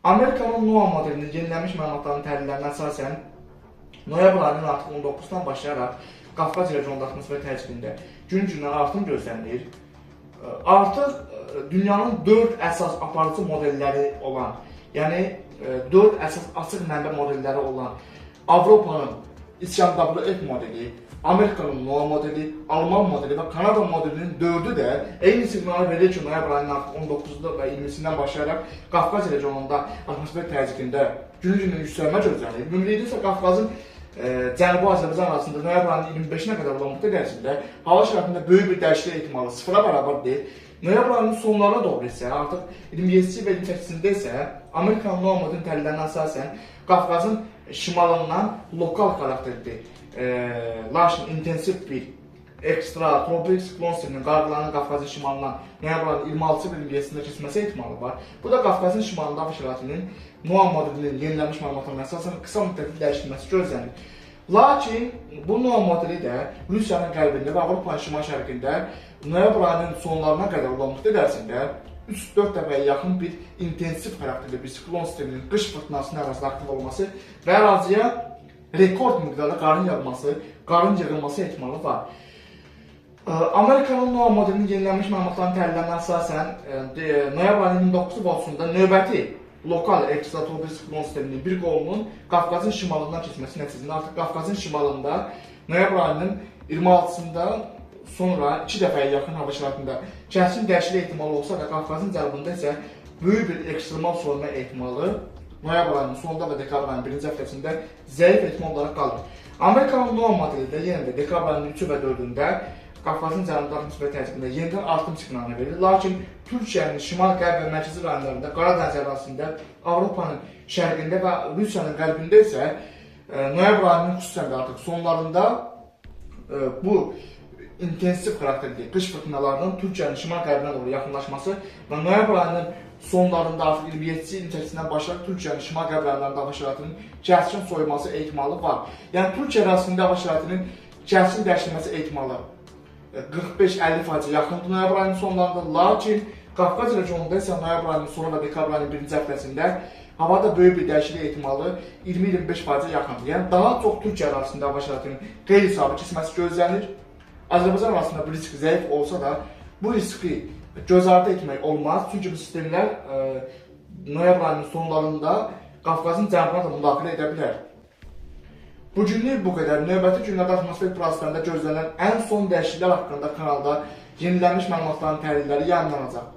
Amerikanın NOAA modelinin yenilənmiş məlumatların təhlillərinə əsasən noyabr ayının artıq 19-dan başlayaraq Qafqaz regionunda atmosfer təzyiqində gün-gündən artım gözlənilir. Artıq dünyanın 4 əsas aparıcı modelləri olan, yəni 4 əsas açıq mənbə modelləri olan Avropanın İskandinav modeli, Amerikanın NOAA modeli, Alman modeli və Kanada modelinin 4'ü də eyni siqnalı verir ki, noyabr ayının 19-da və 20-sindən başlayaraq Qafqaz regionunda atmosfer təzyiqində gün-gündən yüksəlmə gözlənilir. Ümumilikdə isə Qafqazın Cənubi Azərbaycan arasında noyabr ayının 25-nə qədər olan müddət ərzində hava şəraitində böyük bir dəyişiklik ehtimalı 0-a bərabərdir. Noyabr ayının sonlarına doğru isə artıq 27-ci və 28-cində isə Amerikanın NOAA modelinin təhlillərinə əsasən Qafqazın şimalından lokal xarakterli, lakin intensiv bir ekstra tropik siklon sisteminin qarğılarının Qafqazın şimalından noyabr ayının 26 və 27-sində keçməsi ehtimalı var. Bu da Qafqazın şimalında hava şəraitinin NOAA modelinin yenilənmiş məlumatlarına əsasən qısa müddətli dəyişilməsi gözlənilir. Lakin bu NOAA modeli də Rusiyanın qərbində və Avropanın şimal-şərqində noyabr ayının sonlarına qədər olan müddət ərzində 3-4 dəfəyə yaxın bir intensiv xarakterli bir siklon sisteminin qış fırtınasının ərazisində aktiv olması və əraziyə rekord miqdarda qarın yağması, qarın yığılması ehtimalı var. Amerikanın NOAA modelinin yenilənmiş məlumatlarının təhlillərinə əsasən noyabr ayının 29 valsunda növbəti lokal ekstratropik siklon sisteminin bir qolunun Qafqazın şimalından keçməsi nəticəsində artıq Qafqazın şimalında noyabr ayının 26-sında sonra 2 dəfəyə yaxın hava şəraitində kəskin dəyişiklik ehtimalı olsa da Qafqazın cənubunda isə böyük bir ekstremal soyunma ehtimalı noyabr ayının sonunda və dekabr ayının 1-ci həftəsində zəif ehtimal olaraq qalır. Amerikanın NOAA modeli də yenə də dekabr ayının 3-ü və 4-ündə Qafqazın cənubunda atmosfer təzyiqində yenidən artım siqnalını verir. Lakin Türkiyənin şimal, qərb və mərkəzi rayonlarında, Qaradəniz ərazisində, Avropanın şərqində və Rusiyanın qərbində isə noyabr ayının xüsusən də artıq sonlarında bu intensiv xarakterli qış fırtınalarının Türkiyənin şimal-qərbinə doğru yaxınlaşması və noyabr ayının sonlarında artıq 27-28-sindən başlayaraq Türkiyənin şimal-qərb rayonlarında hava şəraitinin kəskin soyuması ehtimalı var. Yəni Türkiyə ərazisində hava şəraitinin kəskin dəyişilməsi ehtimalı 45-50% yaxındır noyabr ayının sonlarında, lakin Qafqaz regionunda isə noyabr ayının sonu və dekabr ayının 1-ci həftəsində havada böyük bir dəyişiklik ehtimalı 20-25% yaxındır. Yəni daha çox Türkiyə ərazisində hava şəraitinin qeyri-sabit keçməsi gözlənir. Azərbaycan arasında bu risk zəif olsa da, bu riski göz ardı etmək olmaz. Çünki bu sistemlər noyabr ayının sonlarında Qafqazın cənubuna da müdaxilə edə bilər. Bugünlük bu qədər. Növbəti günlərdə atmosfer proseslərində gözlənilən ən son dəyişikliklər haqqında kanalda yenilənmiş məlumatların təhlilləri yayımlanacaq.